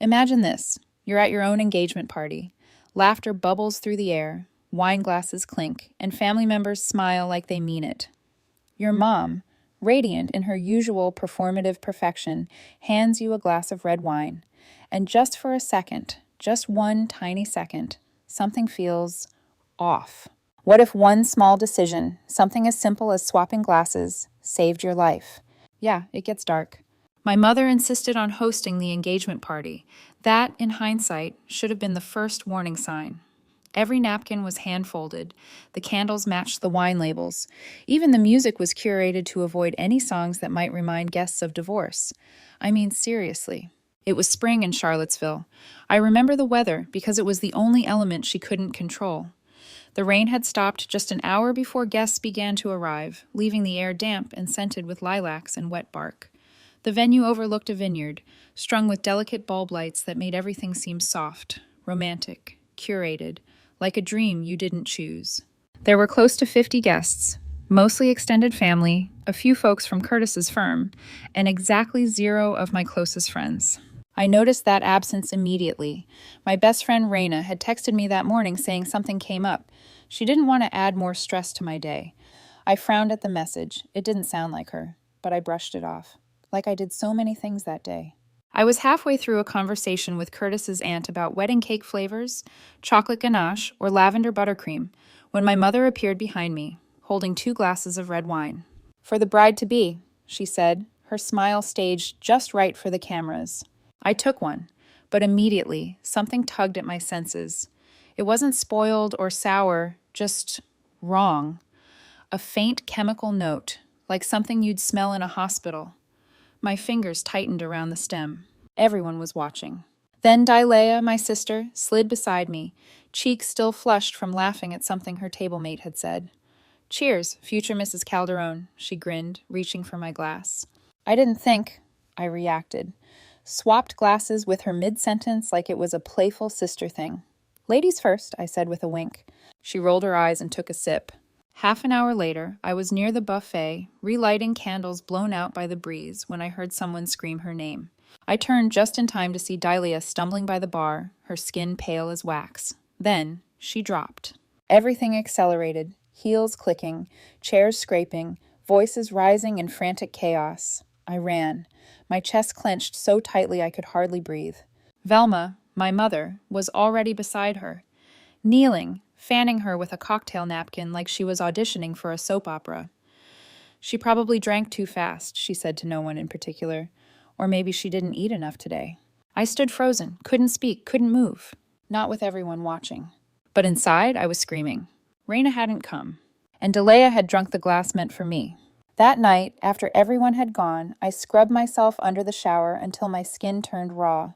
Imagine this. You're at your own engagement party. Laughter bubbles through the air, wine glasses clink, and family members smile like they mean it. Your mom, radiant in her usual performative perfection, hands you a glass of red wine. And just for a second, just one tiny second, something feels off. What if one small decision, something as simple as swapping glasses, saved your life? Yeah, it gets dark. My mother insisted on hosting the engagement party. That, in hindsight, should have been the first warning sign. Every napkin was hand-folded. The candles matched the wine labels. Even the music was curated to avoid any songs that might remind guests of divorce. I mean, seriously. It was spring in Charlottesville. I remember the weather because it was the only element she couldn't control. The rain had stopped just an hour before guests began to arrive, leaving the air damp and scented with lilacs and wet bark. The venue overlooked a vineyard, strung with delicate bulb lights that made everything seem soft, romantic, curated, like a dream you didn't choose. There were close to 50 guests, mostly extended family, a few folks from Curtis's firm, and exactly 0 of my closest friends. I noticed that absence immediately. My best friend Raina had texted me that morning saying something came up. She didn't want to add more stress to my day. I frowned at the message. It didn't sound like her, but I brushed it off, like I did so many things that day. I was halfway through a conversation with Curtis's aunt about wedding cake flavors, chocolate ganache, or lavender buttercream, when my mother appeared behind me, holding 2 glasses of red wine. "For the bride-to-be," she said, her smile staged just right for the cameras. I took one, but immediately something tugged at my senses. It wasn't spoiled or sour, just wrong. A faint chemical note, like something you'd smell in a hospital. My fingers tightened around the stem. Everyone was watching. Then Dilea, my sister, slid beside me, cheeks still flushed from laughing at something her table mate had said. "Cheers, future Mrs. Calderon," she grinned, reaching for my glass. I didn't think, I reacted. Swapped glasses with her mid-sentence like it was a playful sister thing. "Ladies first," I said with a wink. She rolled her eyes and took a sip. Half an hour later, I was near the buffet, relighting candles blown out by the breeze when I heard someone scream her name. I turned just in time to see Dilea stumbling by the bar, her skin pale as wax. Then, she dropped. Everything accelerated, heels clicking, chairs scraping, voices rising in frantic chaos. I ran, my chest clenched so tightly I could hardly breathe. Velma, my mother, was already beside her, kneeling, fanning her with a cocktail napkin like she was auditioning for a soap opera. "She probably drank too fast," she said to no one in particular. Or maybe she didn't eat enough today. I stood frozen, couldn't speak, couldn't move. Not with everyone watching. But inside, I was screaming. Raina hadn't come. And Delea had drunk the glass meant for me. That night, after everyone had gone, I scrubbed myself under the shower until my skin turned raw.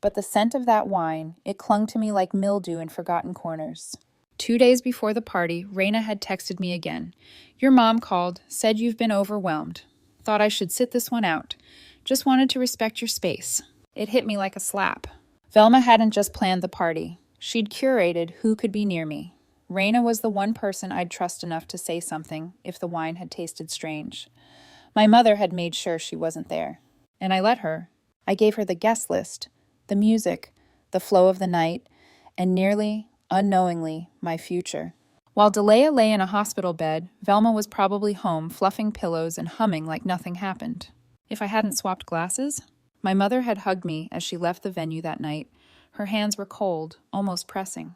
But the scent of that wine, it clung to me like mildew in forgotten corners. 2 days before the party, Raina had texted me again. "Your mom called, said you've been overwhelmed. Thought I should sit this one out. Just wanted to respect your space." It hit me like a slap. Velma hadn't just planned the party. She'd curated who could be near me. Raina was the one person I'd trust enough to say something if the wine had tasted strange. My mother had made sure she wasn't there. And I let her. I gave her the guest list, the music, the flow of the night, and nearly, unknowingly, my future. While Delea lay in a hospital bed, Velma was probably home, fluffing pillows and humming like nothing happened. If I hadn't swapped glasses? My mother had hugged me as she left the venue that night. Her hands were cold, almost pressing.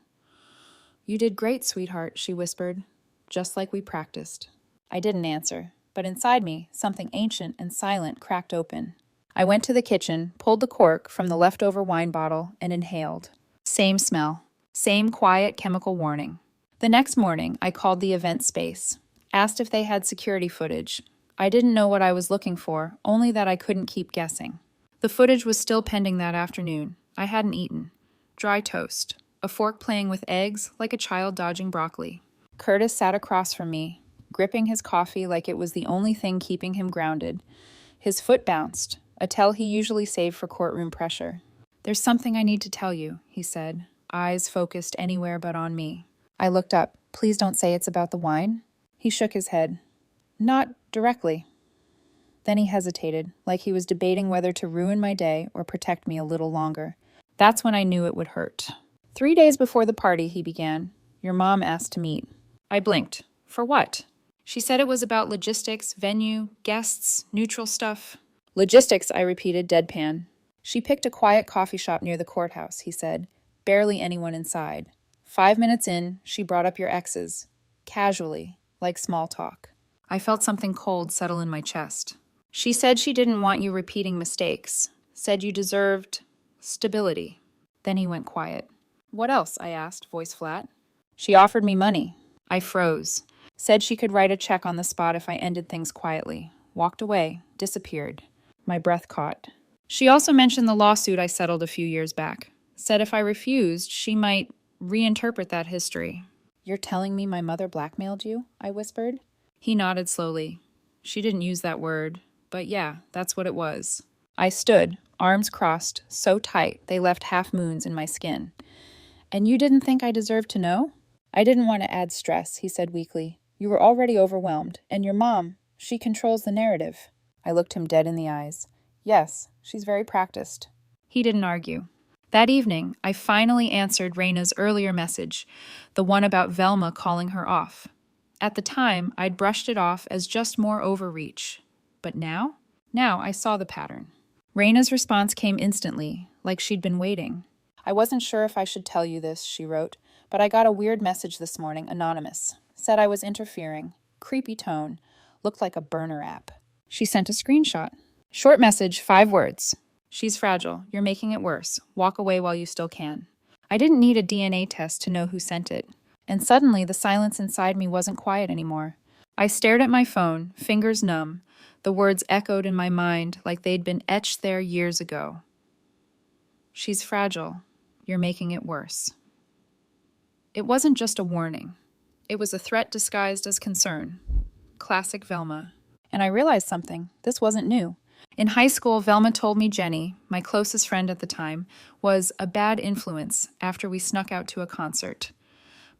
"You did great, sweetheart," she whispered, "just like we practiced." I didn't answer, but inside me, something ancient and silent cracked open. I went to the kitchen, pulled the cork from the leftover wine bottle, and inhaled. Same smell, same quiet chemical warning. The next morning, I called the event space, asked if they had security footage. I didn't know what I was looking for, only that I couldn't keep guessing. The footage was still pending that afternoon. I hadn't eaten. Dry toast, a fork playing with eggs like a child dodging broccoli. Curtis sat across from me, gripping his coffee like it was the only thing keeping him grounded. His foot bounced, a tell he usually saved for courtroom pressure. "There's something I need to tell you," he said, eyes focused anywhere but on me. I looked up. "Please don't say it's about the wine." He shook his head. "Not directly." Then he hesitated, like he was debating whether to ruin my day or protect me a little longer. That's when I knew it would hurt. 3 days before the party, he began, your mom asked to meet. I blinked. For what? She said it was about logistics, venue, guests, neutral stuff. Logistics, I repeated, deadpan. She picked a quiet coffee shop near the courthouse, he said. Barely anyone inside. 5 minutes in, she brought up your exes. Casually, like small talk. I felt something cold settle in my chest. She said she didn't want you repeating mistakes. Said you deserved stability. Then he went quiet. What else? I asked, voice flat. She offered me money. I froze. Said she could write a check on the spot if I ended things quietly. Walked away. Disappeared. My breath caught. She also mentioned the lawsuit I settled a few years back. Said if I refused, she might reinterpret that history. You're telling me my mother blackmailed you? I whispered. He nodded slowly. She didn't use that word, but yeah, that's what it was. I stood, arms crossed, so tight they left half moons in my skin. And you didn't think I deserved to know? I didn't want to add stress, he said weakly. You were already overwhelmed, and your mom, she controls the narrative. I looked him dead in the eyes. Yes, she's very practiced. He didn't argue. That evening, I finally answered Raina's earlier message, the one about Velma calling her off. At the time, I'd brushed it off as just more overreach. But now? Now I saw the pattern. Raina's response came instantly, like she'd been waiting. I wasn't sure if I should tell you this, she wrote, but I got a weird message this morning, anonymous. Said I was interfering. Creepy tone. Looked like a burner app. She sent a screenshot. Short message, 5 words. She's fragile. You're making it worse. Walk away while you still can. I didn't need a DNA test to know who sent it. And suddenly, the silence inside me wasn't quiet anymore. I stared at my phone, fingers numb. The words echoed in my mind like they'd been etched there years ago. She's fragile. You're making it worse. It wasn't just a warning. It was a threat disguised as concern. Classic Velma. And I realized something. This wasn't new. In high school, Velma told me Jenny, my closest friend at the time, was a bad influence after we snuck out to a concert.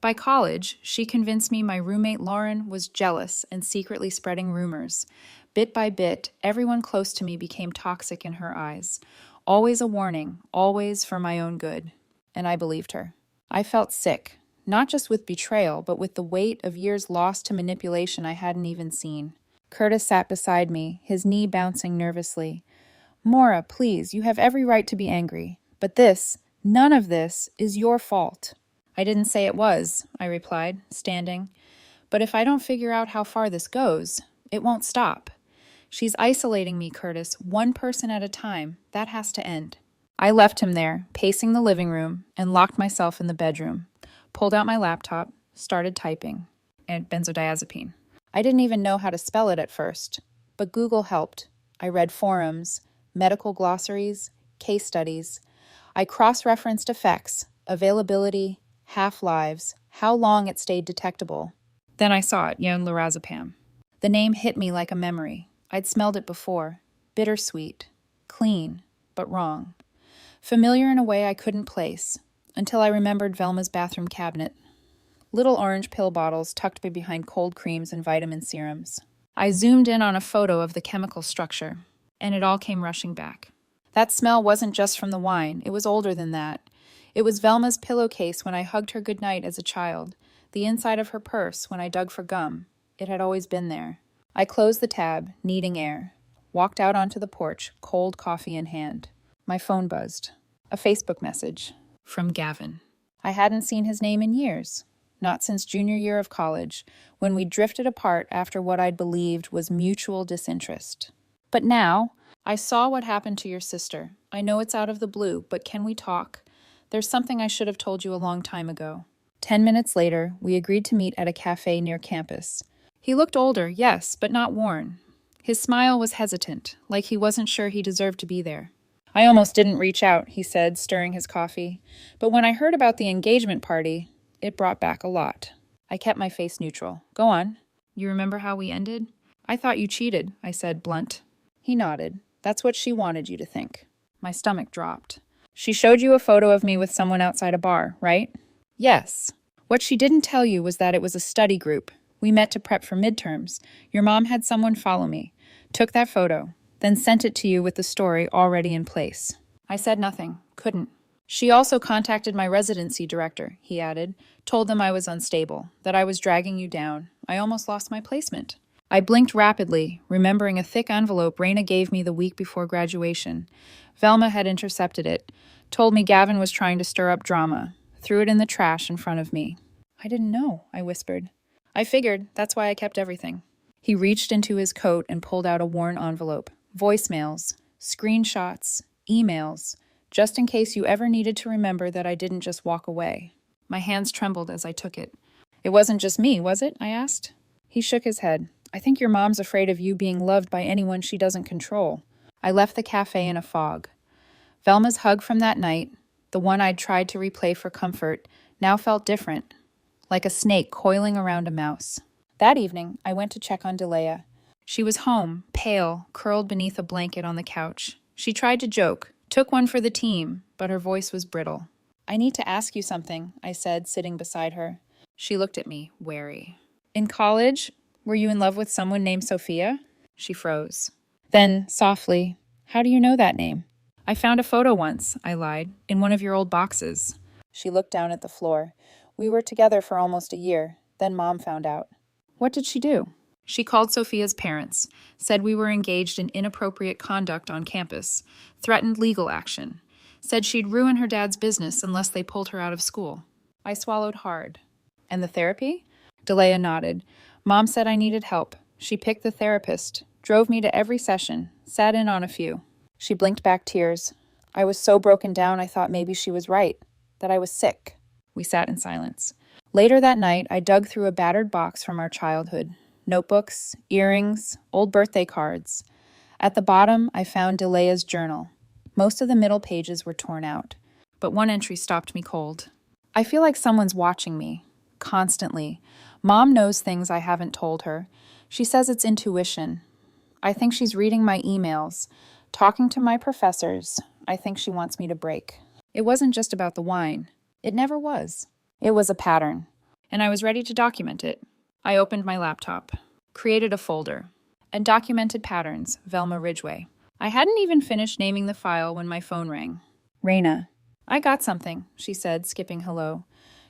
By college, she convinced me my roommate Lauren was jealous and secretly spreading rumors. Bit by bit, everyone close to me became toxic in her eyes. Always a warning, always for my own good. And I believed her. I felt sick, not just with betrayal, but with the weight of years lost to manipulation I hadn't even seen. Curtis sat beside me, his knee bouncing nervously. Maura, please, you have every right to be angry. But this, none of this, is your fault. I didn't say it was, I replied, standing. But if I don't figure out how far this goes, it won't stop. She's isolating me, Curtis, one person at a time. That has to end. I left him there, pacing the living room, and locked myself in the bedroom. Pulled out my laptop, started typing. And benzodiazepine. I didn't even know how to spell it at first, but Google helped. I read forums, medical glossaries, case studies. I cross-referenced effects, availability, half-lives, how long it stayed detectable. Then I saw it, lorazepam. The name hit me like a memory. I'd smelled it before. Bittersweet. Clean, but wrong. Familiar in a way I couldn't place, until I remembered Velma's bathroom cabinet. Little orange pill bottles tucked behind cold creams and vitamin serums. I zoomed in on a photo of the chemical structure, and it all came rushing back. That smell wasn't just from the wine, it was older than that. It was Velma's pillowcase when I hugged her goodnight as a child, the inside of her purse when I dug for gum. It had always been there. I closed the tab, needing air. Walked out onto the porch, cold coffee in hand. My phone buzzed. A Facebook message. From Gavin. I hadn't seen his name in years. Not since junior year of college, when we drifted apart after what I'd believed was mutual disinterest. But now, I saw what happened to your sister. I know it's out of the blue, but can we talk? There's something I should have told you a long time ago. 10 minutes later, we agreed to meet at a cafe near campus. He looked older, yes, but not worn. His smile was hesitant, like he wasn't sure he deserved to be there. I almost didn't reach out, he said, stirring his coffee. But when I heard about the engagement party, it brought back a lot. I kept my face neutral. Go on. You remember how we ended? I thought you cheated, I said, blunt. He nodded. That's what she wanted you to think. My stomach dropped. She showed you a photo of me with someone outside a bar, right? Yes. What she didn't tell you was that it was a study group. We met to prep for midterms. Your mom had someone follow me, took that photo, then sent it to you with the story already in place. I said nothing. Couldn't. She also contacted my residency director, he added, told them I was unstable, that I was dragging you down. I almost lost my placement. I blinked rapidly, remembering a thick envelope Raina gave me the week before graduation. Velma had intercepted it, told me Gavin was trying to stir up drama, threw it in the trash in front of me. I didn't know, I whispered. I figured, that's why I kept everything. He reached into his coat and pulled out a worn envelope. Voicemails, screenshots, emails, just in case you ever needed to remember that I didn't just walk away. My hands trembled as I took it. It wasn't just me, was it? I asked. He shook his head. I think your mom's afraid of you being loved by anyone she doesn't control. I left the cafe in a fog. Velma's hug from that night, the one I'd tried to replay for comfort, now felt different, like a snake coiling around a mouse. That evening, I went to check on Delea. She was home, pale, curled beneath a blanket on the couch. She tried to joke, took one for the team, but her voice was brittle. I need to ask you something, I said, sitting beside her. She looked at me, wary. In college, were you in love with someone named Sophia? She froze. Then, softly, how do you know that name? I found a photo once, I lied, in one of your old boxes. She looked down at the floor. We were together for almost a year. Then Mom found out. What did she do? She called Sophia's parents, said we were engaged in inappropriate conduct on campus, threatened legal action, said she'd ruin her dad's business unless they pulled her out of school. I swallowed hard. And the therapy? Delea nodded. Mom said I needed help. She picked the therapist, drove me to every session, sat in on a few. She blinked back tears. I was so broken down I thought maybe she was right, that I was sick. We sat in silence. Later that night, I dug through a battered box from our childhood. Notebooks, earrings, old birthday cards. At the bottom, I found Delea's journal. Most of the middle pages were torn out, but one entry stopped me cold. I feel like someone's watching me, constantly. Mom knows things I haven't told her. She says it's intuition. I think she's reading my emails, talking to my professors. I think she wants me to break. It wasn't just about the wine. It never was. It was a pattern, and I was ready to document it. I opened my laptop, created a folder, and documented patterns, Velma Ridgway. I hadn't even finished naming the file when my phone rang. Raina. I got something, she said, skipping hello.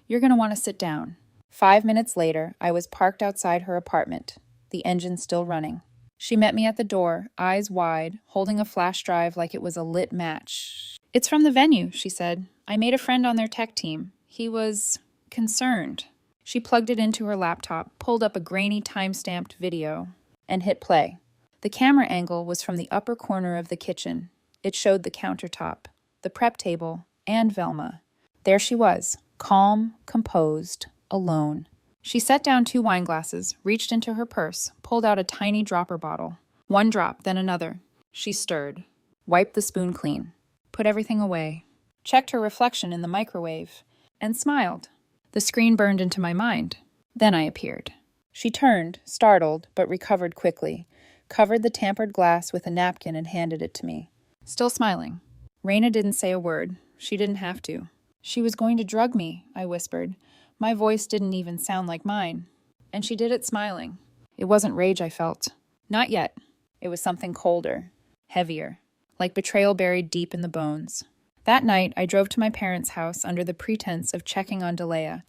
You're going to want to sit down. 5 minutes later, I was parked outside her apartment, the engine still running. She met me at the door, eyes wide, holding a flash drive like it was a lit match. It's from the venue, she said. I made a friend on their tech team. He was concerned. She plugged it into her laptop, pulled up a grainy time-stamped video, and hit play. The camera angle was from the upper corner of the kitchen. It showed the countertop, the prep table, and Velma. There she was, calm, composed, alone. She set down 2 wine glasses, reached into her purse, pulled out a tiny dropper bottle. One drop, then another. She stirred, wiped the spoon clean, put everything away, checked her reflection in the microwave, and smiled. The screen burned into my mind. Then I appeared. She turned, startled, but recovered quickly, covered the tampered glass with a napkin and handed it to me. Still smiling. Raina didn't say a word. She didn't have to. She was going to drug me, I whispered. My voice didn't even sound like mine. And she did it smiling. It wasn't rage I felt. Not yet. It was something colder, heavier, like betrayal buried deep in the bones. That night, I drove to my parents' house under the pretense of checking on Delea.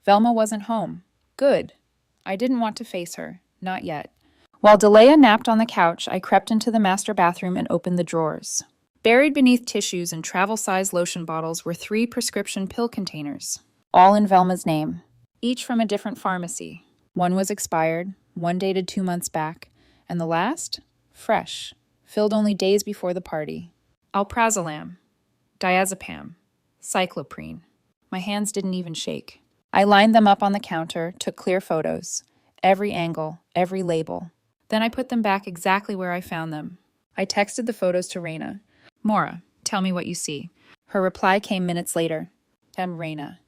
Velma wasn't home. Good. I didn't want to face her. Not yet. While Delea napped on the couch, I crept into the master bathroom and opened the drawers. Buried beneath tissues and travel-size lotion bottles were 3 prescription pill containers, all in Velma's name, each from a different pharmacy. One was expired, one dated 2 months back, and the last? Fresh, filled only days before the party. Alprazolam, diazepam, cycloprene. My hands didn't even shake. I lined them up on the counter, took clear photos, every angle, every label. Then I put them back exactly where I found them. I texted the photos to Raina. Mora, tell me what you see. Her reply came minutes later. Raina.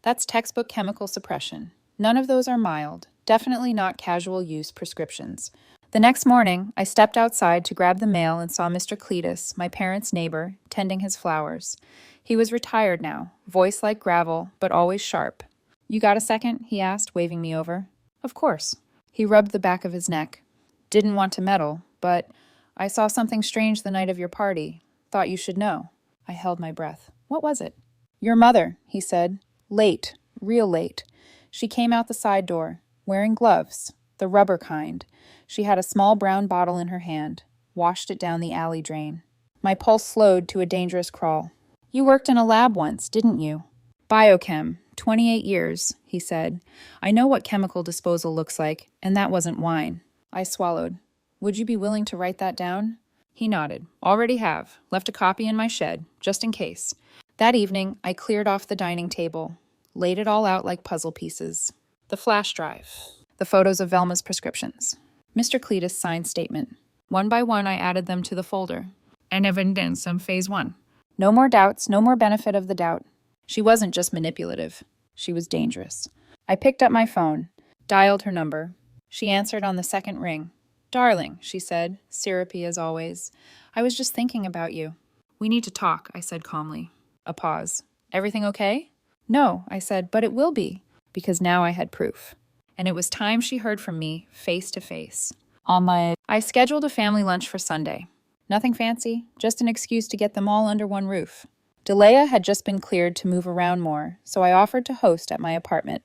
That's textbook chemical suppression. None of those are mild, definitely not casual use prescriptions. The next morning, I stepped outside to grab the mail and saw Mr. Cletus, my parents' neighbor, tending his flowers. He was retired now, voice like gravel, but always sharp. You got a second? He asked, waving me over. Of course. He rubbed the back of his neck. Didn't want to meddle, but I saw something strange the night of your party. Thought you should know. I held my breath. What was it? Your mother, he said. Late, real late. She came out the side door, wearing gloves, the rubber kind. She had a small brown bottle in her hand, washed it down the alley drain. My pulse slowed to a dangerous crawl. You worked in a lab once, didn't you? Biochem, 28 years, he said. I know what chemical disposal looks like, and that wasn't wine. I swallowed. Would you be willing to write that down? He nodded. Already have. Left a copy in my shed, just in case. That evening, I cleared off the dining table, laid it all out like puzzle pieces. The flash drive, the photos of Velma's prescriptions. Mr. Cletus' signed statement. One by one, I added them to the folder. And evidence of phase 1. No more doubts, no more benefit of the doubt. She wasn't just manipulative. She was dangerous. I picked up my phone, dialed her number. She answered on the second ring. Darling, she said, syrupy as always. I was just thinking about you. We need to talk, I said calmly. A pause. Everything okay? No, I said, but it will be, because now I had proof. And it was time she heard from me, face to face. I scheduled a family lunch for Sunday. Nothing fancy, just an excuse to get them all under one roof. Delea had just been cleared to move around more, so I offered to host at my apartment.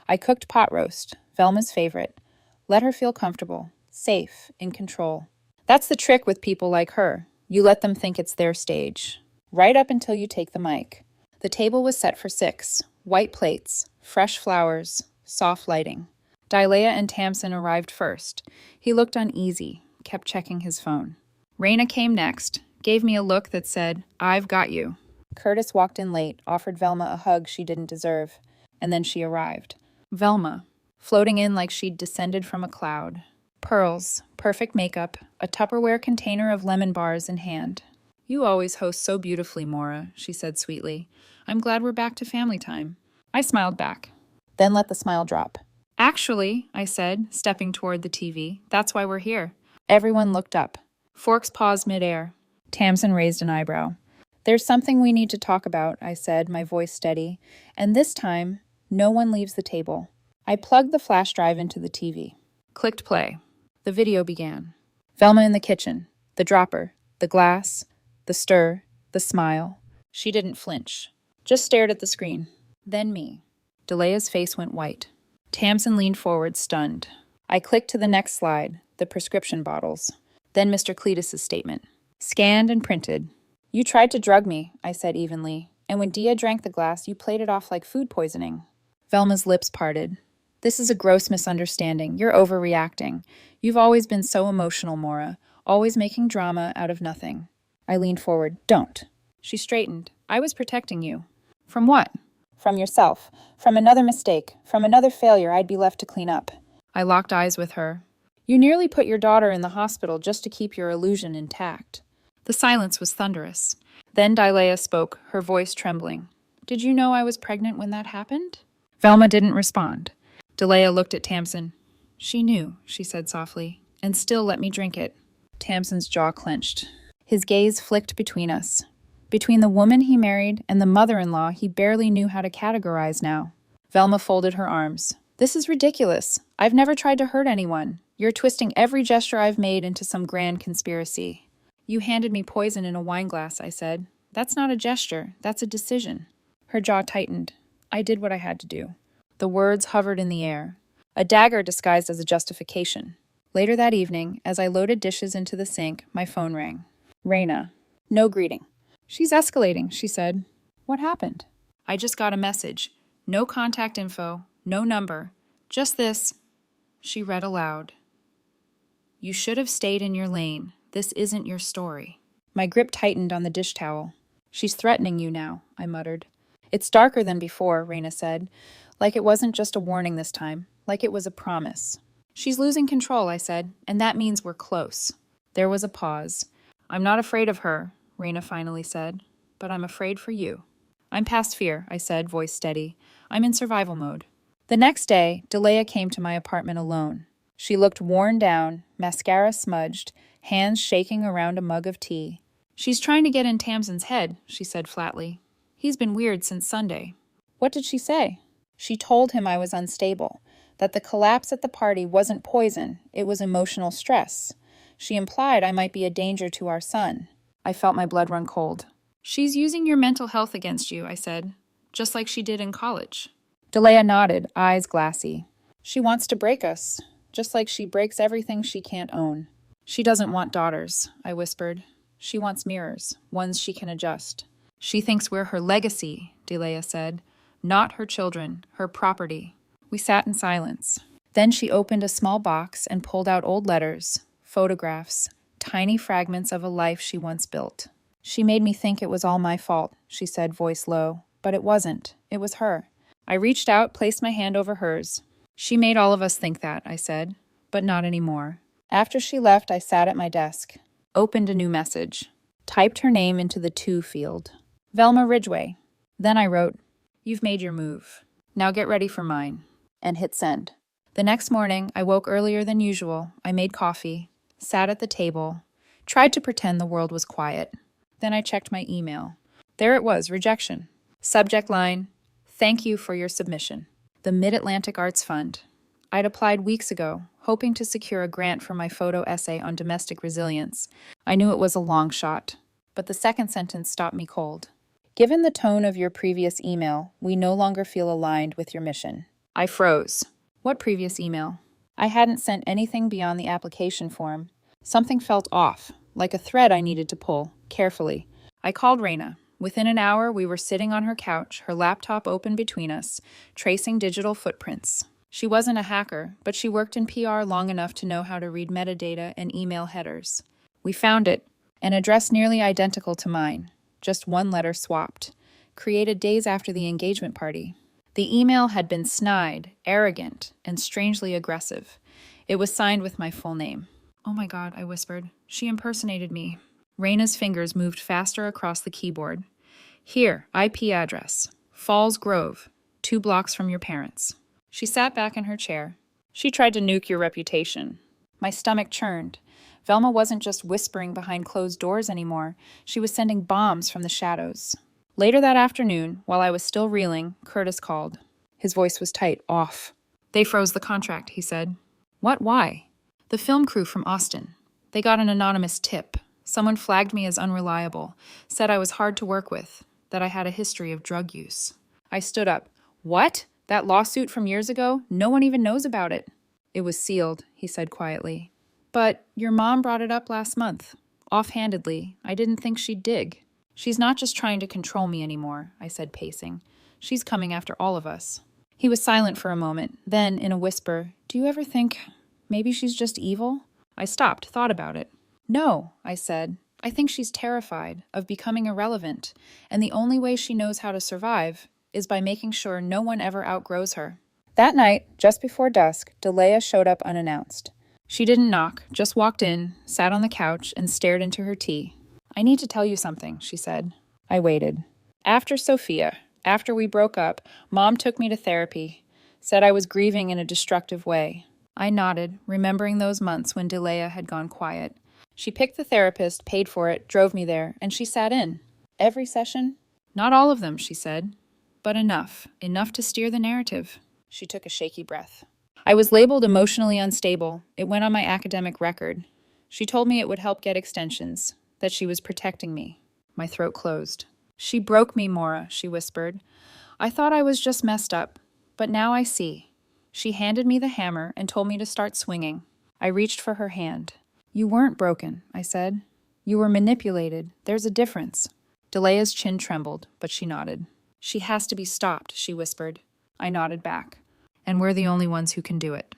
I cooked pot roast, Velma's favorite. Let her feel comfortable, safe, in control. That's the trick with people like her. You let them think it's their stage. Right up until you take the mic. The table was set for 6, white plates, fresh flowers, soft lighting. Dilea and Tamsin arrived first. He looked uneasy, kept checking his phone. Raina came next, gave me a look that said, I've got you. Curtis walked in late, offered Velma a hug she didn't deserve, and then she arrived. Velma, floating in like she'd descended from a cloud. Pearls, perfect makeup, a Tupperware container of lemon bars in hand. You always host so beautifully, Maura, she said sweetly. I'm glad we're back to family time. I smiled back, then let the smile drop. Actually, I said, stepping toward the TV, that's why we're here. Everyone looked up. Forks paused midair. Tamsin raised an eyebrow. There's something we need to talk about, I said, my voice steady. And this time, no one leaves the table. I plugged the flash drive into the TV. Clicked play. The video began. Velma in the kitchen. The dropper. The glass. The stir. The smile. She didn't flinch. Just stared at the screen. Then me. Delea's face went white. Tamsin leaned forward, stunned. I clicked to the next slide. The prescription bottles. Then Mr. Cletus's statement. Scanned and printed. You tried to drug me, I said evenly, and when Dia drank the glass, you played it off like food poisoning. Velma's lips parted. This is a gross misunderstanding. You're overreacting. You've always been so emotional, Maura, always making drama out of nothing. I leaned forward. Don't. She straightened. I was protecting you. From what? From yourself. From another mistake. From another failure I'd be left to clean up. I locked eyes with her. You nearly put your daughter in the hospital just to keep your illusion intact. The silence was thunderous. Then Dilea spoke, her voice trembling. Did you know I was pregnant when that happened? Velma didn't respond. Dilea looked at Tamsin. She knew, she said softly, and still let me drink it. Tamsin's jaw clenched. His gaze flicked between us. Between the woman he married and the mother-in-law he barely knew how to categorize now. Velma folded her arms. This is ridiculous. I've never tried to hurt anyone. You're twisting every gesture I've made into some grand conspiracy. You handed me poison in a wine glass, I said. That's not a gesture. That's a decision. Her jaw tightened. I did what I had to do. The words hovered in the air. A dagger disguised as a justification. Later that evening, as I loaded dishes into the sink, my phone rang. Raina. No greeting. She's escalating, she said. What happened? I just got a message. No contact info. No number. Just this. She read aloud. You should have stayed in your lane. This isn't your story. My grip tightened on the dish towel. She's threatening you now, I muttered. It's darker than before, Raina said. Like it wasn't just a warning this time. Like it was a promise. She's losing control, I said, and that means we're close. There was a pause. I'm not afraid of her, Raina finally said, but I'm afraid for you. I'm past fear, I said, voice steady. I'm in survival mode. The next day, Delea came to my apartment alone. She looked worn down, mascara smudged, hands shaking around a mug of tea. She's trying to get in Tamsin's head, she said flatly. He's been weird since Sunday. What did she say? She told him I was unstable, that the collapse at the party wasn't poison, it was emotional stress. She implied I might be a danger to our son. I felt my blood run cold. She's using your mental health against you, I said, just like she did in college. Delia nodded, eyes glassy. She wants to break us, just like she breaks everything she can't own. She doesn't want daughters, I whispered. She wants mirrors, ones she can adjust. She thinks we're her legacy, Delia said. Not her children, her property. We sat in silence. Then she opened a small box and pulled out old letters, photographs, tiny fragments of a life she once built. She made me think it was all my fault, she said, voice low. But it wasn't. It was her. I reached out, placed my hand over hers. She made all of us think that, I said, but not anymore. After she left, I sat at my desk, opened a new message, typed her name into the to field. Velma Ridgway. Then I wrote, "You've made your move. Now get ready for mine," and hit send. The next morning, I woke earlier than usual. I made coffee, sat at the table, tried to pretend the world was quiet. Then I checked my email. There it was, rejection. Subject line, "Thank you for your submission." The Mid-Atlantic Arts Fund. I'd applied weeks ago, hoping to secure a grant for my photo essay on domestic resilience. I knew it was a long shot, but the second sentence stopped me cold. Given the tone of your previous email, we no longer feel aligned with your mission. I froze. What previous email? I hadn't sent anything beyond the application form. Something felt off, like a thread I needed to pull, carefully. I called Raina. Within an hour, we were sitting on her couch, her laptop open between us, tracing digital footprints. She wasn't a hacker, but she worked in PR long enough to know how to read metadata and email headers. We found it, an address nearly identical to mine, just one letter swapped, created days after the engagement party. The email had been snide, arrogant, and strangely aggressive. It was signed with my full name. "Oh my God," I whispered. She impersonated me. Raina's fingers moved faster across the keyboard. "Here, IP address. Falls Grove, 2 blocks from your parents." She sat back in her chair. "She tried to nuke your reputation." My stomach churned. Velma wasn't just whispering behind closed doors anymore. She was sending bombs from the shadows. Later that afternoon, while I was still reeling, Curtis called. His voice was tight, off. "They froze the contract," he said. "What? Why?" "The film crew from Austin. They got an anonymous tip. Someone flagged me as unreliable, said I was hard to work with, that I had a history of drug use." I stood up. "What? That lawsuit from years ago? No one even knows about it." "It was sealed," he said quietly. "But your mom brought it up last month. Offhandedly. I didn't think she'd dig." "She's not just trying to control me anymore," I said, pacing. "She's coming after all of us." He was silent for a moment. Then, in a whisper, "Do you ever think maybe she's just evil?" I stopped, thought about it. "No," I said. "I think she's terrified of becoming irrelevant, and the only way she knows how to survive is by making sure no one ever outgrows her." That night, just before dusk, Delia showed up unannounced. She didn't knock, just walked in, sat on the couch, and stared into her tea. "I need to tell you something," she said. I waited. "After Sophia, after we broke up, Mom took me to therapy, said I was grieving in a destructive way." I nodded, remembering those months when Delia had gone quiet. She picked the therapist, paid for it, drove me there, and she sat in. "Every session?" "Not all of them," she said, "but enough to steer the narrative." She took a shaky breath. "I was labeled emotionally unstable. It went on my academic record. She told me it would help get extensions, that she was protecting me." My throat closed. "She broke me, Maura," she whispered. "I thought I was just messed up, but now I see." She handed me the hammer and told me to start swinging. I reached for her hand. "You weren't broken," I said. "You were manipulated. There's a difference." Delia's chin trembled, but she nodded. "She has to be stopped," she whispered. I nodded back. "And we're the only ones who can do it."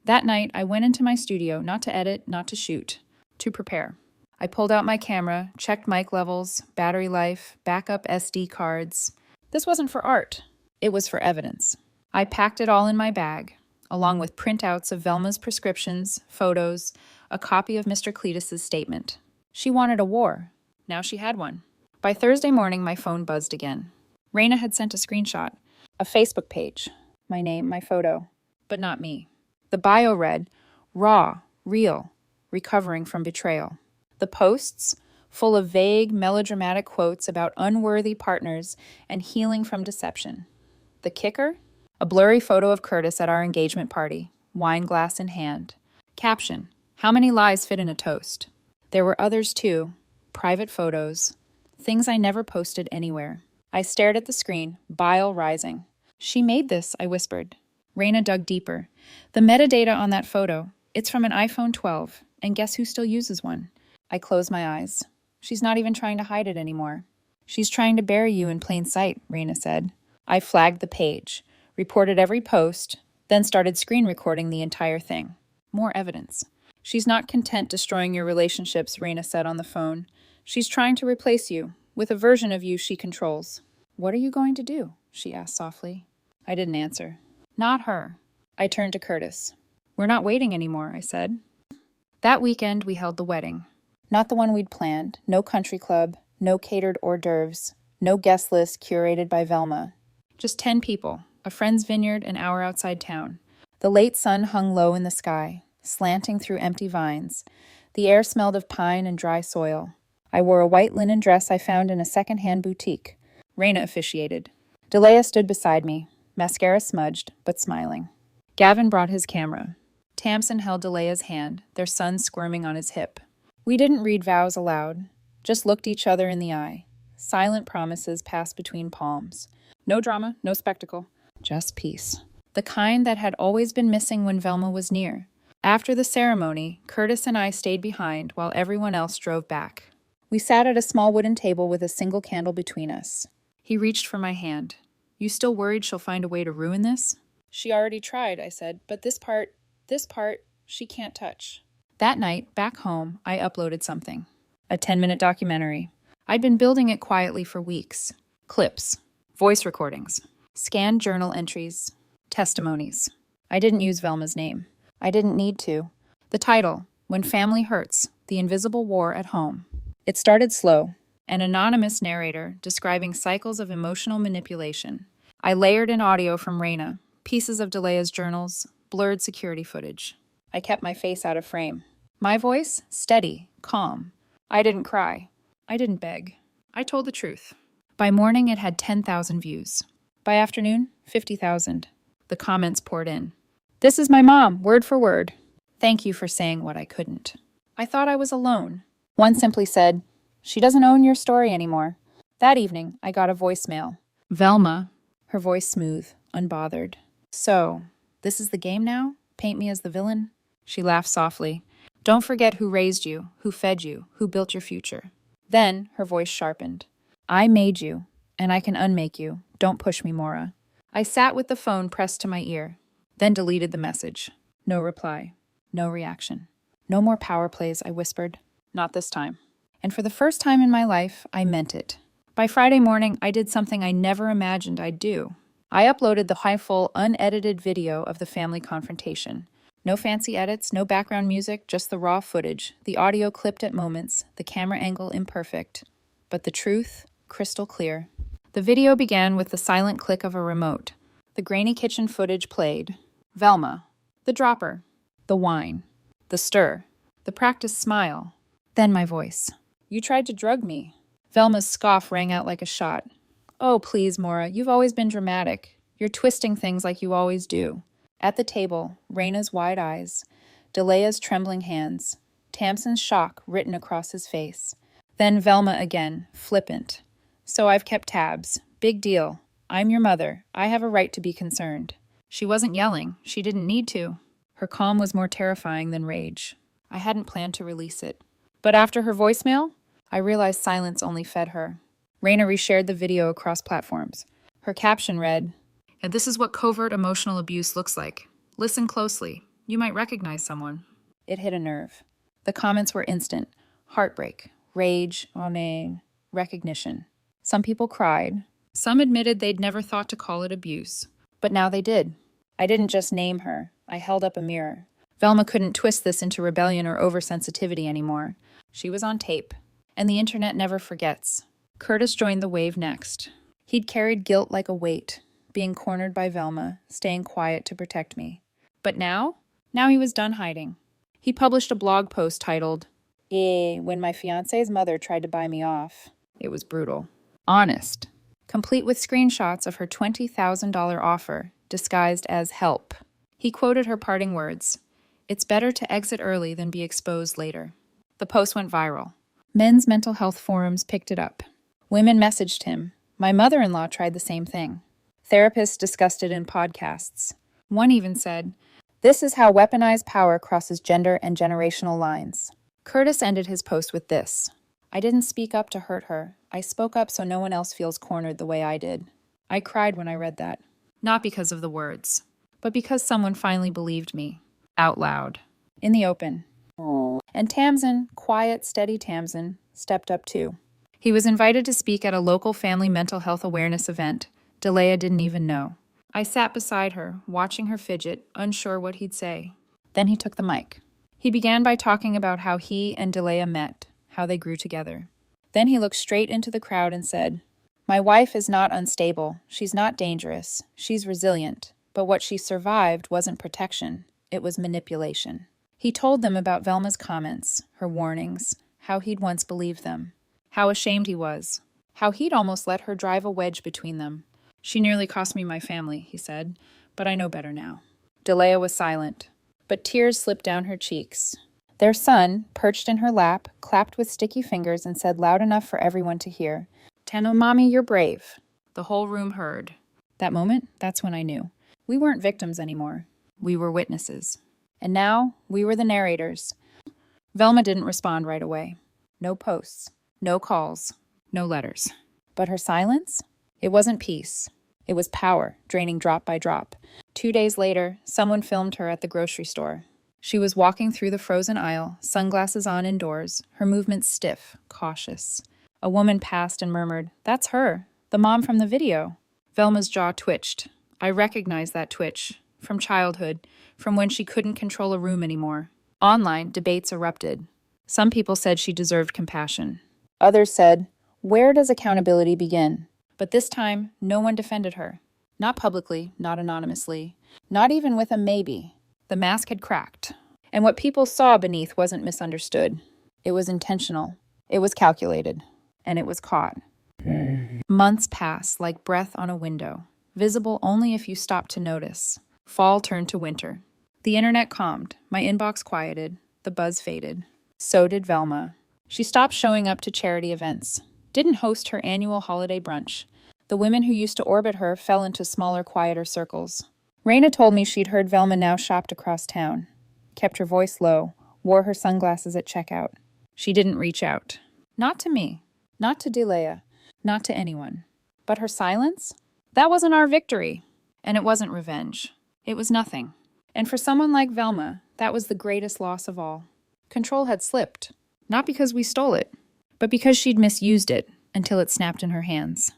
That night, I went into my studio, not to edit, not to shoot, to prepare. I pulled out my camera, checked mic levels, battery life, backup SD cards. This wasn't for art. It was for evidence. I packed it all in my bag, along with printouts of Velma's prescriptions, photos, a copy of Mr. Cletus's statement. She wanted a war. Now she had one. By Thursday morning, my phone buzzed again. Raina had sent a screenshot, a Facebook page, my name, my photo, but not me. The bio read, "Raw, real, recovering from betrayal." The posts, full of vague, melodramatic quotes about unworthy partners and healing from deception. The kicker? A blurry photo of Curtis at our engagement party, wine glass in hand. Caption, "How many lies fit in a toast?" There were others too, private photos, things I never posted anywhere. I stared at the screen, bile rising. She made this, I whispered. Raina dug deeper. The metadata on that photo, it's from an iPhone 12, and guess who still uses one? I closed my eyes. She's not even trying to hide it anymore. She's trying to bury you in plain sight, Raina said. I flagged the page, reported every post, then started screen recording the entire thing. More evidence. She's not content destroying your relationships, Raina said on the phone. She's trying to replace you with a version of you she controls. What are you going to do? She asked softly. I didn't answer. Not her. I turned to Curtis. We're not waiting anymore, I said. That weekend we held the wedding. Not the one we'd planned. No country club, no catered hors d'oeuvres, no guest list curated by Velma. Just 10 people, a friend's vineyard an hour outside town. The late sun hung low in the sky, slanting through empty vines. The air smelled of pine and dry soil. I wore a white linen dress I found in a second-hand boutique. Raina officiated. Delia stood beside me, mascara smudged, but smiling. Gavin brought his camera. Tamsin held Delia's hand, their son squirming on his hip. We didn't read vows aloud, just looked each other in the eye. Silent promises passed between palms. No drama, no spectacle, just peace. The kind that had always been missing when Velma was near. After the ceremony, Curtis and I stayed behind while everyone else drove back. We sat at a small wooden table with a single candle between us. He reached for my hand. You still worried she'll find a way to ruin this? She already tried, I said, but this part, she can't touch. That night, back home, I uploaded something. A 10-minute documentary. I'd been building it quietly for weeks. Clips, voice recordings, scanned journal entries, testimonies. I didn't use Velma's name. I didn't need to. The title, When Family Hurts, The Invisible War at Home. It started slow, an anonymous narrator describing cycles of emotional manipulation. I layered in audio from Raina, pieces of Delia's journals, blurred security footage. I kept my face out of frame. My voice, steady, calm. I didn't cry. I didn't beg. I told the truth. By morning, it had 10,000 views. By afternoon, 50,000. The comments poured in. This is my mom, word for word. Thank you for saying what I couldn't. I thought I was alone. One simply said, she doesn't own your story anymore. That evening, I got a voicemail. Velma, her voice smooth, unbothered. So, this is the game now? Paint me as the villain? She laughed softly. Don't forget who raised you, who fed you, who built your future. Then, her voice sharpened. I made you, and I can unmake you. Don't push me, Mora. I sat with the phone pressed to my ear, then deleted the message. No reply. No reaction. No more power plays, I whispered. Not this time. And for the first time in my life, I meant it. By Friday morning, I did something I never imagined I'd do. I uploaded the full, unedited video of the family confrontation. No fancy edits, no background music, just the raw footage, the audio clipped at moments, the camera angle imperfect. But the truth, crystal clear. The video began with the silent click of a remote. The grainy kitchen footage played. Velma. The dropper. The whine. The stir. The practiced smile. Then my voice. You tried to drug me. Velma's scoff rang out like a shot. Oh, please, Mora, you've always been dramatic. You're twisting things like you always do. At the table, Raina's wide eyes, Delia's trembling hands, Tamsin's shock written across his face. Then Velma again, flippant. So I've kept tabs. Big deal. I'm your mother. I have a right to be concerned. She wasn't yelling. She didn't need to. Her calm was more terrifying than rage. I hadn't planned to release it. But after her voicemail, I realized silence only fed her. Raina reshared the video across platforms. Her caption read, and this is what covert emotional abuse looks like. Listen closely. You might recognize someone. It hit a nerve. The comments were instant. Heartbreak, rage, recognition. Some people cried. Some admitted they'd never thought to call it abuse. But now they did. I didn't just name her. I held up a mirror. Velma couldn't twist this into rebellion or oversensitivity anymore. She was on tape. And the internet never forgets. Curtis joined the wave next. He'd carried guilt like a weight, being cornered by Velma, staying quiet to protect me. But now he was done hiding. He published a blog post titled, When my fiancé's mother tried to buy me off. It was brutal. Honest. Complete with screenshots of her $20,000 offer, disguised as help. He quoted her parting words, "It's better to exit early than be exposed later." The post went viral. Men's mental health forums picked it up. Women messaged him. My mother-in-law tried the same thing. Therapists discussed it in podcasts. One even said, "This is how weaponized power crosses gender and generational lines." Curtis ended his post with this: "I didn't speak up to hurt her. I spoke up so no one else feels cornered the way I did." I cried when I read that. Not because of the words, but because someone finally believed me. Out loud. In the open. And Tamsin, quiet, steady Tamsin, stepped up too. He was invited to speak at a local family mental health awareness event. Delia didn't even know. I sat beside her, watching her fidget, unsure what he'd say. Then he took the mic. He began by talking about how he and Delia met, how they grew together. Then he looked straight into the crowd and said, "My wife is not unstable. She's not dangerous. She's resilient. But what she survived wasn't protection. It was manipulation." He told them about Velma's comments, her warnings, how he'd once believed them, how ashamed he was, how he'd almost let her drive a wedge between them. "She nearly cost me my family," he said, "but I know better now." Delia was silent, but tears slipped down her cheeks. Their son, perched in her lap, clapped with sticky fingers and said loud enough for everyone to hear, "Tano, Mommy, you're brave." The whole room heard. That moment, that's when I knew. We weren't victims anymore. We were witnesses. And now, we were the narrators. Velma didn't respond right away. No posts, no calls, no letters. But her silence? It wasn't peace. It was power, draining drop by drop. 2 days later, someone filmed her at the grocery store. She was walking through the frozen aisle, sunglasses on indoors, her movements stiff, cautious. A woman passed and murmured, "That's her, the mom from the video." Velma's jaw twitched. I recognized that twitch. From childhood, from when she couldn't control a room anymore. Online, debates erupted. Some people said she deserved compassion. Others said, "Where does accountability begin?" But this time, no one defended her. Not publicly, not anonymously, not even with a maybe. The mask had cracked. And what people saw beneath wasn't misunderstood. It was intentional. It was calculated. And it was caught. Months passed like breath on a window, visible only if you stopped to notice. Fall turned to winter. The internet calmed, my inbox quieted, the buzz faded. So did Velma. She stopped showing up to charity events, didn't host her annual holiday brunch. The women who used to orbit her fell into smaller, quieter circles. Raina told me she'd heard Velma now shopped across town, kept her voice low, wore her sunglasses at checkout. She didn't reach out. Not to me, not to Delia, not to anyone. But her silence? That wasn't our victory. And it wasn't revenge. It was nothing. And for someone like Velma, that was the greatest loss of all. Control had slipped. Not because we stole it, but because she'd misused it until it snapped in her hands.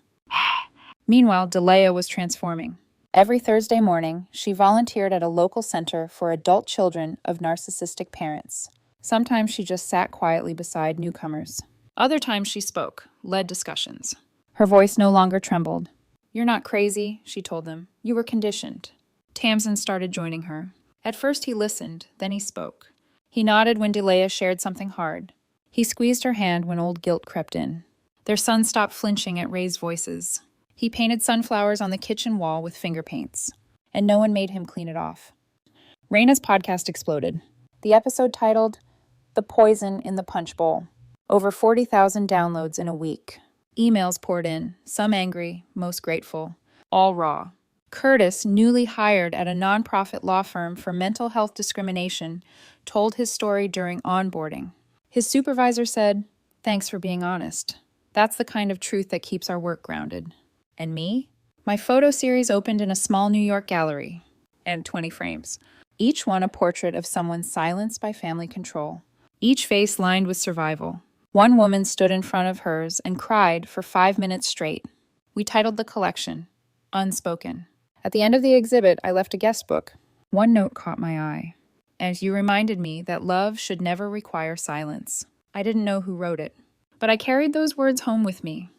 Meanwhile, Delia was transforming. Every Thursday morning, she volunteered at a local center for adult children of narcissistic parents. Sometimes she just sat quietly beside newcomers. Other times she spoke, led discussions. Her voice no longer trembled. "You're not crazy," she told them. "You were conditioned." Tamsin started joining her. At first he listened, then he spoke. He nodded when Delia shared something hard. He squeezed her hand when old guilt crept in. Their son stopped flinching at raised voices. He painted sunflowers on the kitchen wall with finger paints, and no one made him clean it off. Raina's podcast exploded. The episode titled, "The Poison in the Punch Bowl." Over 40,000 downloads in a week. Emails poured in, some angry, most grateful, all raw. Curtis, newly hired at a nonprofit law firm for mental health discrimination, told his story during onboarding. His supervisor said, "Thanks for being honest. That's the kind of truth that keeps our work grounded." And me? My photo series opened in a small New York gallery, and 20 frames. Each one a portrait of someone silenced by family control. Each face lined with survival. One woman stood in front of hers and cried for 5 minutes straight. We titled the collection, Unspoken. At the end of the exhibit, I left a guest book. One note caught my eye. As you reminded me that love should never require silence. I didn't know who wrote it, but I carried those words home with me.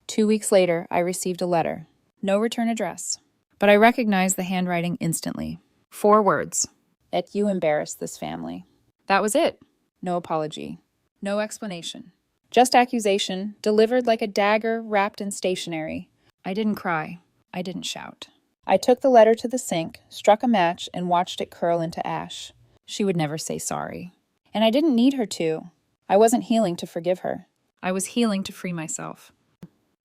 2 weeks later, I received a letter. No return address. But I recognized the handwriting instantly. 4 words. "That you embarrassed this family." That was it. No apology. No explanation. Just accusation, delivered like a dagger wrapped in stationery. I didn't cry. I didn't shout. I took the letter to the sink, struck a match, and watched it curl into ash. She would never say sorry. And I didn't need her to. I wasn't healing to forgive her. I was healing to free myself.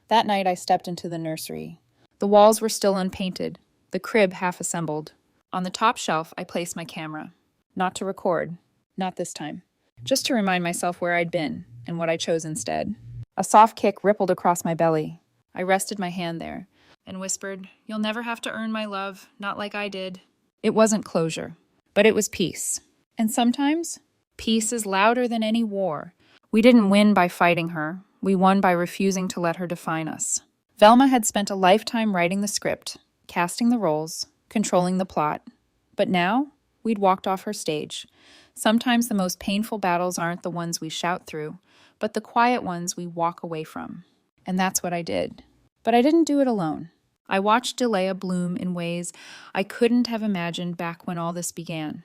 That night I stepped into the nursery. The walls were still unpainted, the crib half assembled. On the top shelf, I placed my camera. Not to record. Not this time. Just to remind myself where I'd been and what I chose instead. A soft kick rippled across my belly. I rested my hand there and whispered, "You'll never have to earn my love, not like I did." It wasn't closure, but it was peace. And sometimes, peace is louder than any war. We didn't win by fighting her. We won by refusing to let her define us. Velma had spent a lifetime writing the script, casting the roles, controlling the plot. But now, we'd walked off her stage. Sometimes the most painful battles aren't the ones we shout through, but the quiet ones we walk away from. And that's what I did. But I didn't do it alone. I watched Delea bloom in ways I couldn't have imagined back when all this began.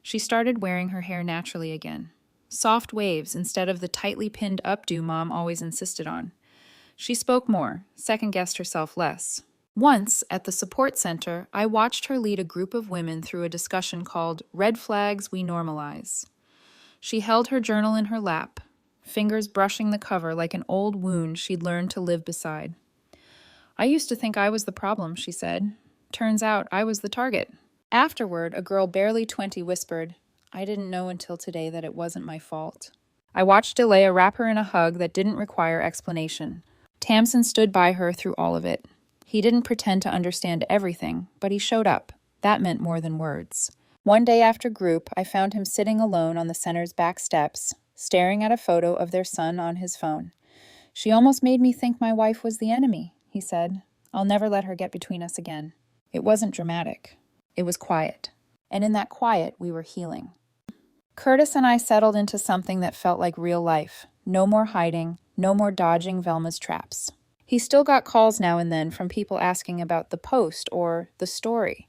She started wearing her hair naturally again. Soft waves instead of the tightly pinned updo Mom always insisted on. She spoke more, second-guessed herself less. Once, at the support center, I watched her lead a group of women through a discussion called Red Flags We Normalize. She held her journal in her lap, fingers brushing the cover like an old wound she'd learned to live beside. "I used to think I was the problem," she said. "Turns out I was the target." Afterward, a girl barely 20 whispered, "I didn't know until today that it wasn't my fault." I watched Delea wrap her in a hug that didn't require explanation. Tamsin stood by her through all of it. He didn't pretend to understand everything, but he showed up. That meant more than words. One day after group, I found him sitting alone on the center's back steps, staring at a photo of their son on his phone. "She almost made me think my wife was the enemy," he said. "I'll never let her get between us again." It wasn't dramatic. It was quiet. And in that quiet, we were healing. Curtis and I settled into something that felt like real life. No more hiding, no more dodging Velma's traps. He still got calls now and then from people asking about the post or the story.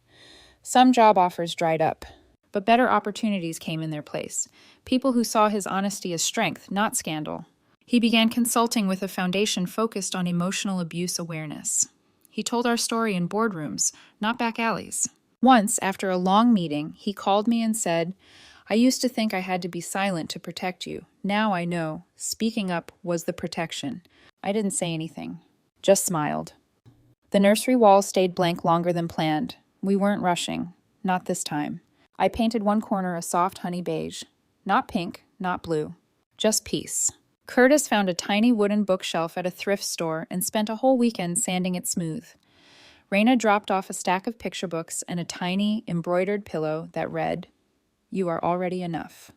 Some job offers dried up, but better opportunities came in their place. People who saw his honesty as strength, not scandal. He began consulting with a foundation focused on emotional abuse awareness. He told our story in boardrooms, not back alleys. Once, after a long meeting, he called me and said, "I used to think I had to be silent to protect you. Now I know. Speaking up was the protection." I didn't say anything, just smiled. The nursery walls stayed blank longer than planned. We weren't rushing. Not this time. I painted one corner a soft honey beige. Not pink, not blue. Just peace. Curtis found a tiny wooden bookshelf at a thrift store and spent a whole weekend sanding it smooth. Raina dropped off a stack of picture books and a tiny, embroidered pillow that read, "You are already enough."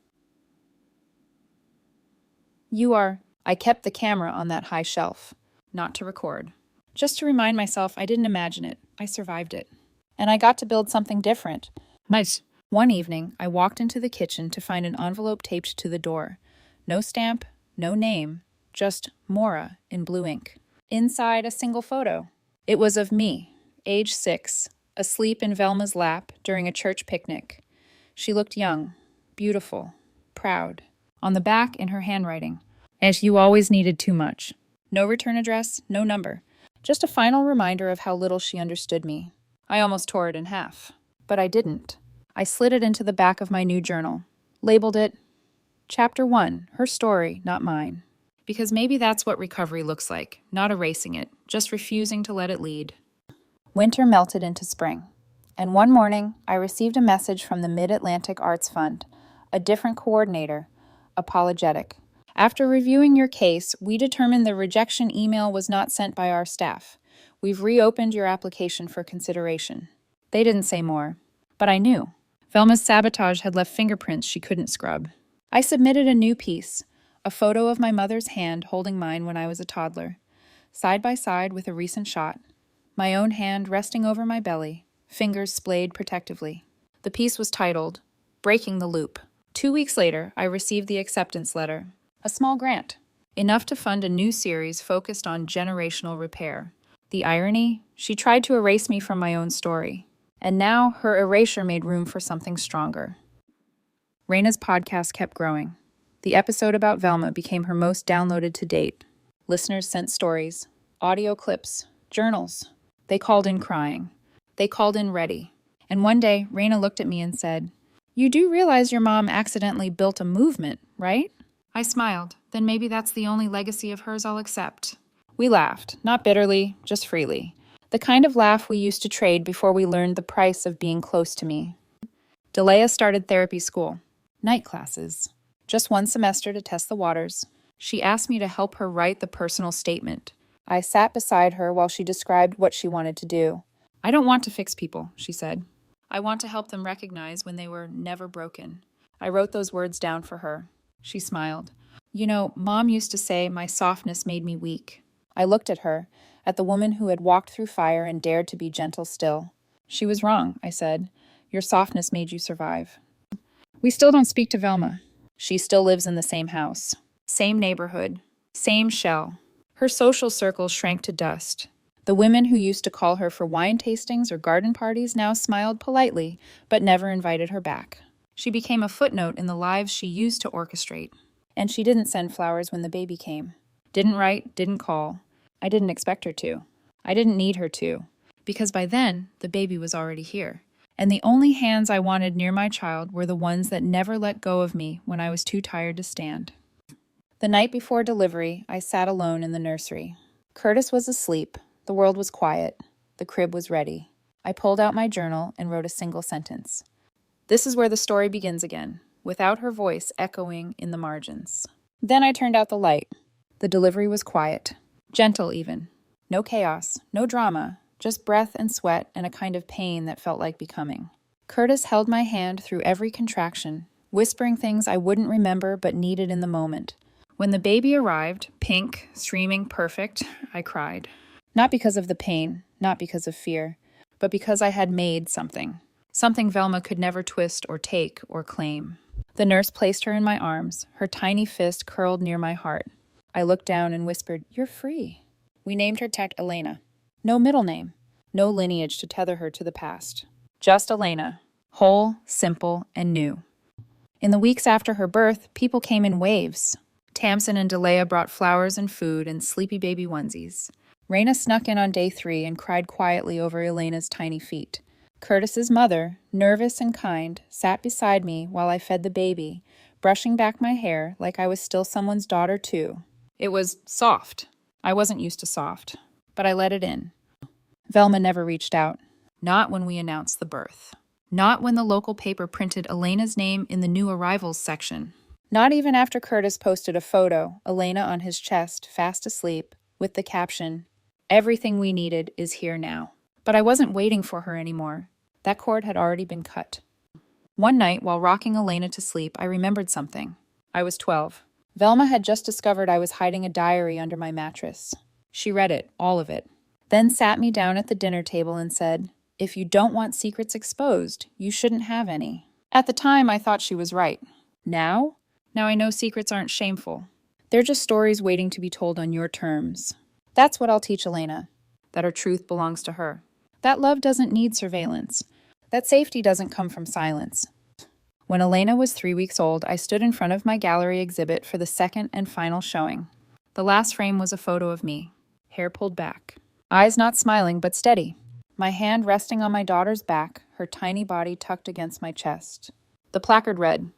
I kept the camera on that high shelf, not to record. Just to remind myself I didn't imagine it. I survived it. And I got to build something different. Nice. One evening, I walked into the kitchen to find an envelope taped to the door. No stamp, no name, just Mora in blue ink. Inside, a single photo. It was of me, age 6, asleep in Velma's lap during a church picnic. She looked young, beautiful, proud. On the back, in her handwriting, "As you always needed too much." No return address, no number. Just a final reminder of how little she understood me. I almost tore it in half. But I didn't. I slid it into the back of my new journal. Labeled it, Chapter 1, her story, not mine. Because maybe that's what recovery looks like, not erasing it, just refusing to let it lead. Winter melted into spring. And one morning, I received a message from the Mid-Atlantic Arts Fund, a different coordinator, apologetic. "After reviewing your case, we determined the rejection email was not sent by our staff. We've reopened your application for consideration." They didn't say more, but I knew. Velma's sabotage had left fingerprints she couldn't scrub. I submitted a new piece, a photo of my mother's hand holding mine when I was a toddler, side by side with a recent shot, my own hand resting over my belly, fingers splayed protectively. The piece was titled, "Breaking the Loop." 2 weeks later, I received the acceptance letter, a small grant, enough to fund a new series focused on generational repair. The irony, she tried to erase me from my own story, and now her erasure made room for something stronger. Raina's podcast kept growing. The episode about Velma became her most downloaded to date. Listeners sent stories, audio clips, journals. They called in crying. They called in ready. And one day, Raina looked at me and said, "You do realize your mom accidentally built a movement, right?" I smiled. Then maybe that's the only legacy of hers I'll accept. We laughed, not bitterly, just freely. The kind of laugh we used to trade before we learned the price of being close to me. Delia started therapy school. Night classes. Just one semester to test the waters. She asked me to help her write the personal statement. I sat beside her while she described what she wanted to do. I don't want to fix people, she said. I want to help them recognize when they were never broken. I wrote those words down for her. She smiled. You know, Mom used to say my softness made me weak. I looked at her, at the woman who had walked through fire and dared to be gentle still. She was wrong, I said. Your softness made you survive. We still don't speak to Velma. She still lives in the same house, same neighborhood, same shell. Her social circle shrank to dust. The women who used to call her for wine tastings or garden parties now smiled politely, but never invited her back. She became a footnote in the lives she used to orchestrate. And she didn't send flowers when the baby came. Didn't write, didn't call. I didn't expect her to. I didn't need her to. Because by then, the baby was already here. And the only hands I wanted near my child were the ones that never let go of me when I was too tired to stand. The night before delivery, I sat alone in the nursery. Curtis was asleep. The world was quiet. The crib was ready. I pulled out my journal and wrote a single sentence. This is where the story begins again, without her voice echoing in the margins. Then I turned out the light. The delivery was quiet, gentle even. No chaos, no drama, just breath and sweat and a kind of pain that felt like becoming. Curtis held my hand through every contraction, whispering things I wouldn't remember but needed in the moment. When the baby arrived, pink, streaming perfect, I cried. Not because of the pain, not because of fear, but because I had made something. Something Velma could never twist or take or claim. The nurse placed her in my arms, her tiny fist curled near my heart. I looked down and whispered, "You're free." We named her Tech Elena. No middle name, no lineage to tether her to the past. Just Elena, whole, simple, and new. In the weeks after her birth, people came in waves. Tamsin and Delia brought flowers and food and sleepy baby onesies. Raina snuck in on day 3 and cried quietly over Elena's tiny feet. Curtis's mother, nervous and kind, sat beside me while I fed the baby, brushing back my hair like I was still someone's daughter too. It was soft. I wasn't used to soft, but I let it in. Velma never reached out. Not when we announced the birth. Not when the local paper printed Elena's name in the new arrivals section. Not even after Curtis posted a photo, Elena on his chest, fast asleep, with the caption, "Everything we needed is here now." But I wasn't waiting for her anymore. That cord had already been cut. One night, while rocking Elena to sleep, I remembered something. I was 12. Velma had just discovered I was hiding a diary under my mattress. She read it, all of it, then sat me down at the dinner table and said, "If you don't want secrets exposed, you shouldn't have any." At the time, I thought she was right. Now I know secrets aren't shameful. They're just stories waiting to be told on your terms. That's what I'll teach Elena, that her truth belongs to her. That love doesn't need surveillance. That safety doesn't come from silence. When Elena was 3 weeks old, I stood in front of my gallery exhibit for the second and final showing. The last frame was a photo of me, hair pulled back, eyes not smiling but steady, my hand resting on my daughter's back, her tiny body tucked against my chest. The placard read,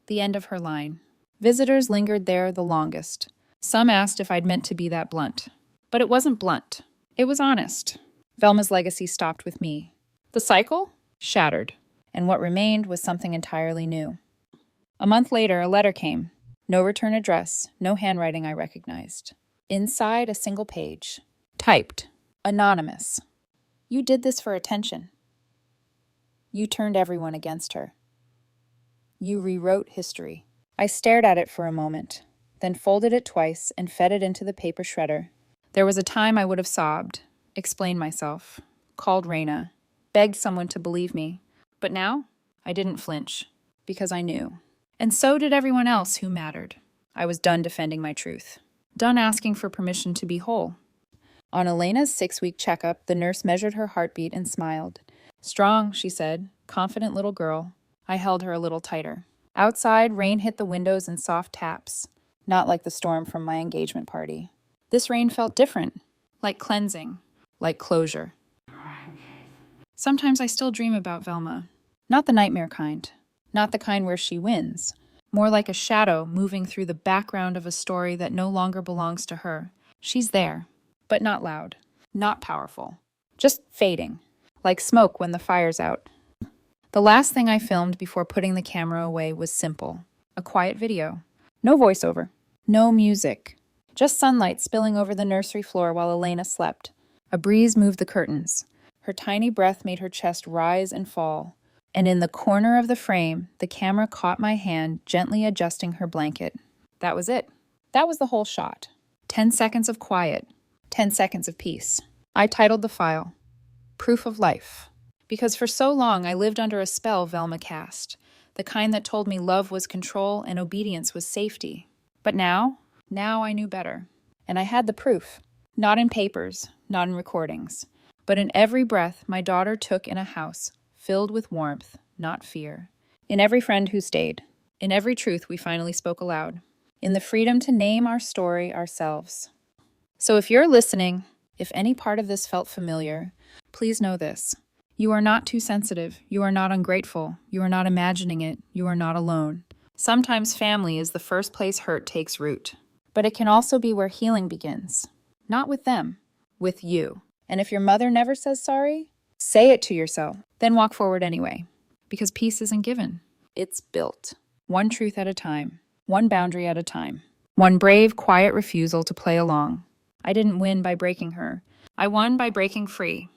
"The end of her line." Visitors lingered there the longest. Some asked if I'd meant to be that blunt. But it wasn't blunt. It was honest. Velma's legacy stopped with me. The cycle? Shattered. And what remained was something entirely new. A month later, a letter came. No return address, no handwriting I recognized. Inside, a single page. Typed. Anonymous. You did this for attention. You turned everyone against her. You rewrote history. I stared at it for a moment, then folded it twice and fed it into the paper shredder. There was a time I would have sobbed, explained myself, called Raina, begged someone to believe me. But now, I didn't flinch, because I knew. And so did everyone else who mattered. I was done defending my truth. Done asking for permission to be whole. On Elena's 6-week checkup, the nurse measured her heartbeat and smiled. "Strong," she said, "confident little girl." I held her a little tighter. Outside, rain hit the windows in soft taps, not like the storm from my engagement party. This rain felt different, like cleansing, like closure. Sometimes I still dream about Velma. Not the nightmare kind, not the kind where she wins, more like a shadow moving through the background of a story that no longer belongs to her. She's there, but not loud, not powerful, just fading, like smoke when the fire's out. The last thing I filmed before putting the camera away was simple, a quiet video. No voiceover, no music, just sunlight spilling over the nursery floor while Elena slept. A breeze moved the curtains. Her tiny breath made her chest rise and fall. And in the corner of the frame, the camera caught my hand gently adjusting her blanket. That was it. That was the whole shot. 10 seconds of quiet, 10 seconds of peace. I titled the file, Proof of Life, because for so long I lived under a spell Velma cast, the kind that told me love was control and obedience was safety. But now I knew better. And I had the proof, not in papers, not in recordings, but in every breath my daughter took in a house filled with warmth, not fear. In every friend who stayed. In every truth we finally spoke aloud. In the freedom to name our story ourselves. So if you're listening, if any part of this felt familiar, please know this. You are not too sensitive. You are not ungrateful. You are not imagining it. You are not alone. Sometimes family is the first place hurt takes root. But it can also be where healing begins. Not with them, with you. And if your mother never says sorry, say it to yourself. Then walk forward anyway. Because peace isn't given. It's built. One truth at a time. One boundary at a time. One brave, quiet refusal to play along. I didn't win by breaking her. I won by breaking free.